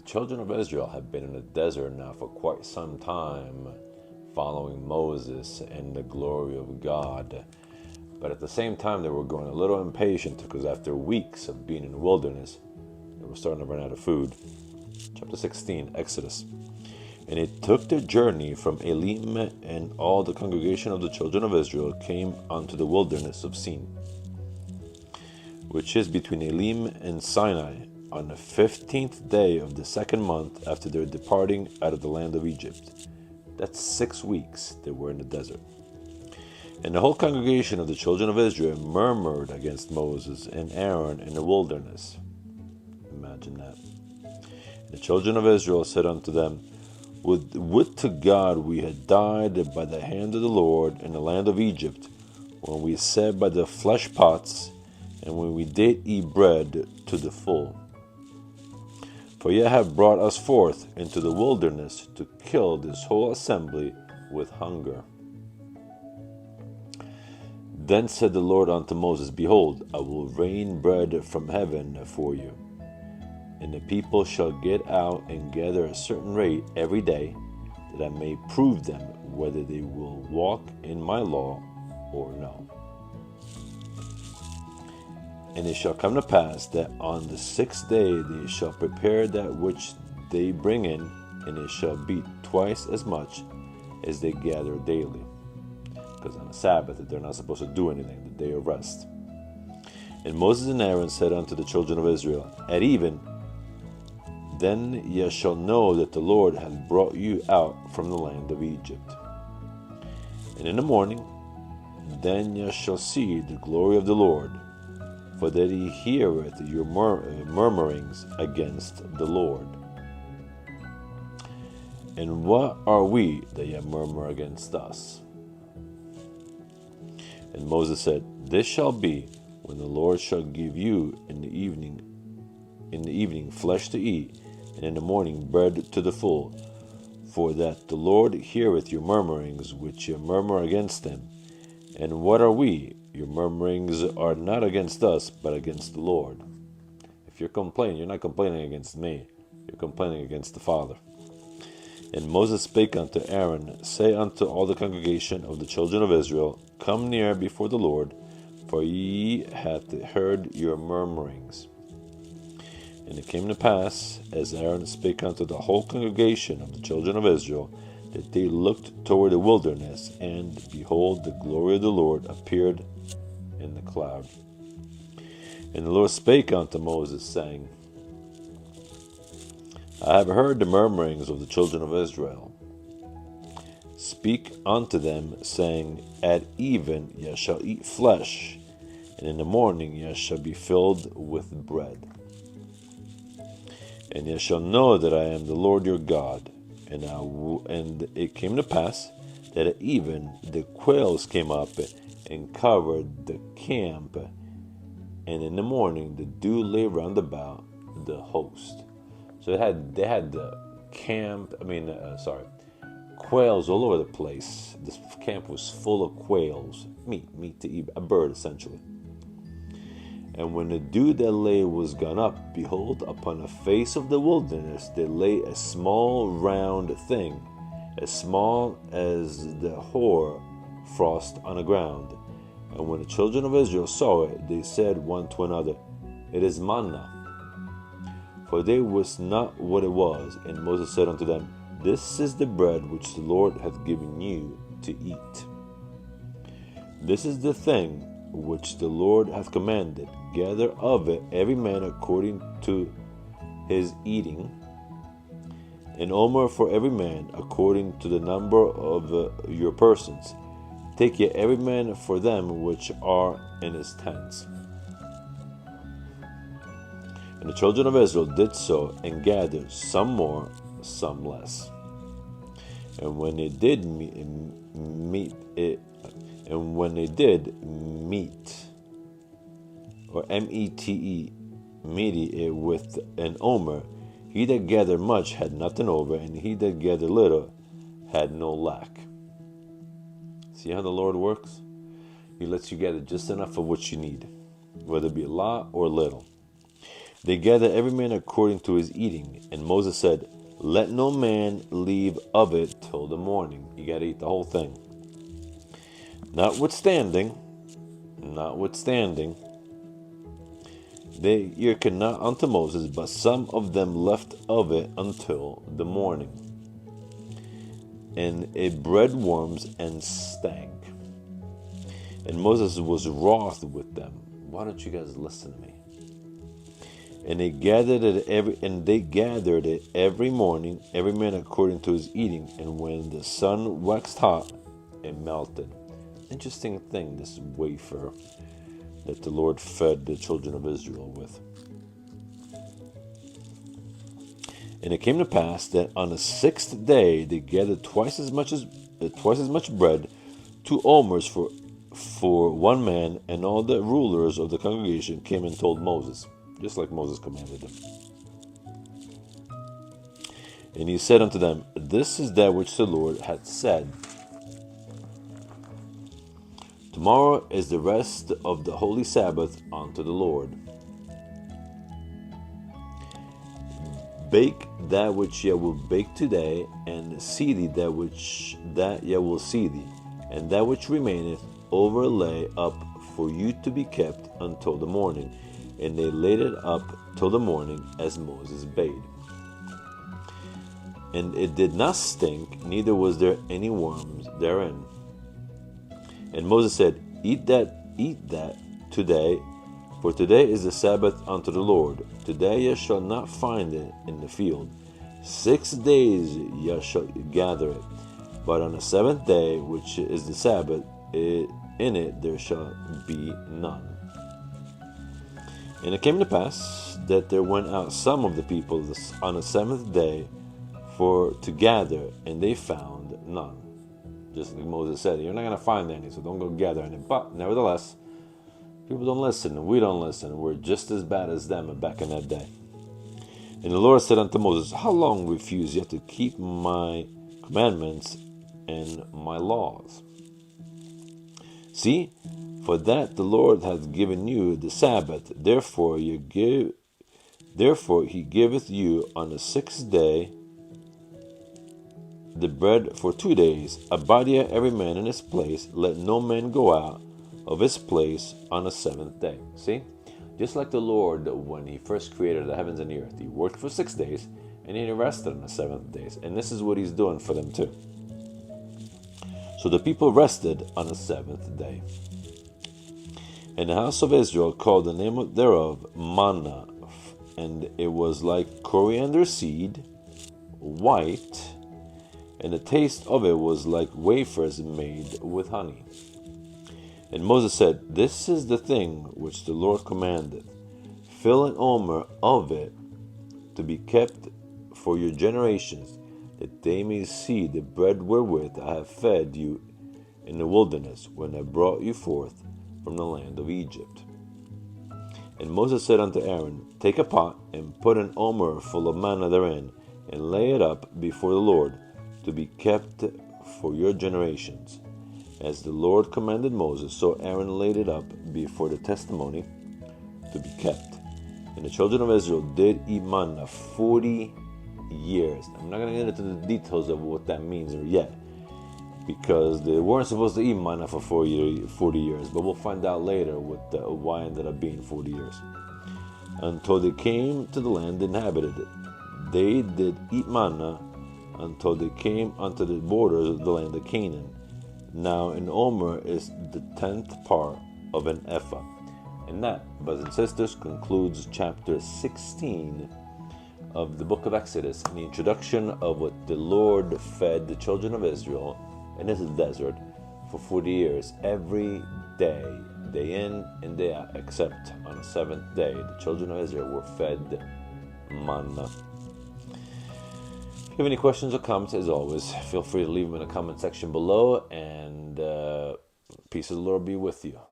children of Israel had been in the desert now for quite some time, following Moses and the glory of God. But at the same time, they were growing a little impatient because after weeks of being in the wilderness, they were starting to run out of food. Chapter 16, Exodus. And it took their journey from Elim, and all the congregation of the children of Israel came unto the wilderness of Sin, which is between Elim and Sinai, on the 15th day of the second month after their departing out of the land of Egypt. That's 6 weeks they were in the desert. And the whole congregation of the children of Israel murmured against Moses and Aaron in the wilderness. Imagine that. And the children of Israel said unto them, Would to God we had died by the hand of the Lord in the land of Egypt, when we sat by the flesh pots, and when we did eat bread to the full. For ye have brought us forth into the wilderness to kill this whole assembly with hunger. Then said the Lord unto Moses, Behold, I will rain bread from heaven for you, and the people shall get out and gather a certain rate every day, that I may prove them whether they will walk in my law or no. And it shall come to pass that on the 6th day they shall prepare that which they bring in, and it shall be twice as much as they gather daily. Because on the Sabbath they're not supposed to do anything, the day of rest. And Moses and Aaron said unto the children of Israel, At even, then ye shall know that the Lord hath brought you out from the land of Egypt. And in the morning, then ye shall see the glory of the Lord, for that he heareth your murmurings against the Lord. And what are we that ye murmur against us? And Moses said, This shall be when the Lord shall give you in the evening flesh to eat, and in the morning bread to the full, for that the Lord heareth your murmurings which ye murmur against him. And what are we? Your murmurings are not against us, but against the Lord. If you're complaining, you're not complaining against me. You're complaining against the Father. And Moses spake unto Aaron, Say unto all the congregation of the children of Israel, Come near before the Lord, for ye hath heard your murmurings. And it came to pass, as Aaron spake unto the whole congregation of the children of Israel, that they looked toward the wilderness, and behold, the glory of the Lord appeared in the cloud. And the Lord spake unto Moses, saying, I have heard the murmurings of the children of Israel. Speak unto them, saying, At even ye shall eat flesh, and in the morning ye shall be filled with bread. And ye shall know that I am the Lord your God. And it came to pass that at even the quails came up and covered the camp, and in the morning the dew lay round about the host. So they had the quails all over the place. This camp was full of quails, meat to eat, a bird essentially. And when the dew that lay was gone up, behold, upon the face of the wilderness there lay a small round thing, as small as the hoar frost on the ground. And when the children of Israel saw it, they said one to another, It is manna. For they wist not what it was. And Moses said unto them, This is the bread which the Lord hath given you to eat. This is the thing which the Lord hath commanded. Gather of it every man according to his eating, an omer for every man according to the number of your persons. Take ye every man for them which are in his tents. And the children of Israel did so, and gathered, some more, some less. And when they did meet, or mete, meaty it with an omer, he that gathered much had nothing over, and he that gathered little had no lack. See how the Lord works? He lets you gather just enough of what you need, whether it be a lot or little. They gathered every man according to his eating. And Moses said, let no man leave of it till the morning. You got to eat the whole thing. Notwithstanding, they hearkened not unto Moses, but some of them left of it until the morning. And it bred worms and stank. And Moses was wroth with them. Why don't you guys listen to me? And they gathered it every morning, every man according to his eating. And when the sun waxed hot, it melted. Interesting thing, this wafer that the Lord fed the children of Israel with. And it came to pass that on the 6th day they gathered twice as much bread, 2 omers for one man, and all the rulers of the congregation came and told Moses, just like Moses commanded them. And he said unto them, this is that which the Lord hath said. Tomorrow is the rest of the holy Sabbath unto the Lord. Bake that which ye will bake today, and seethe that ye will seethe, and that which remaineth overlay up for you to be kept until the morning. And they laid it up till the morning, as Moses bade. And it did not stink, neither was there any worms therein. And Moses said, eat that today, for today is the Sabbath unto the Lord. Today ye shall not find it in the field. 6 days ye shall gather it. But on the 7th day, which is the Sabbath, in it there shall be none. And it came to pass that there went out some of the people on the 7th day to gather, and they found none. Just like Moses said, you're not going to find any, so don't go gather any. But nevertheless, people don't listen, and we don't listen. We're just as bad as them back in that day. And the Lord said unto Moses, how long refuse ye to keep my commandments and my laws? See, for that the Lord hath given you the Sabbath, therefore he giveth you on the 6th day the bread for 2 days. Abide ye every man in his place, let no man go out of his place on the 7th day. See? Just like the Lord, when he first created the heavens and the earth, he worked for 6 days, and he rested on the 7th day. And this is what he's doing for them too. So the people rested on the 7th day. And the house of Israel called the name thereof manna, and it was like coriander seed, white, and the taste of it was like wafers made with honey. And Moses said, this is the thing which the Lord commanded. Fill an omer of it to be kept for your generations, that they may see the bread wherewith I have fed you in the wilderness, when I brought you forth from the land of Egypt. And Moses said unto Aaron, take a pot, and put an omer full of manna therein, and lay it up before the Lord, to be kept for your generations. As the Lord commanded Moses, so Aaron laid it up before the testimony, to be kept. And the children of Israel did eat manna 40 years. I'm not going to get into the details of what that means yet, because they weren't supposed to eat manna for 40 years, but we'll find out later why it ended up being 40 years. Until they came to the land inhabited. They did eat manna until they came unto the borders of the land of Canaan. Now an omer is the 10th part of an ephah. And that, brothers and sisters, concludes chapter 16 of the book of Exodus, and the introduction of what the Lord fed the children of Israel in this desert for 40 years, every day, day in and day out, except on the 7th day, the children of Israel were fed manna. If you have any questions or comments, as always, feel free to leave them in the comment section below, and peace of the Lord be with you.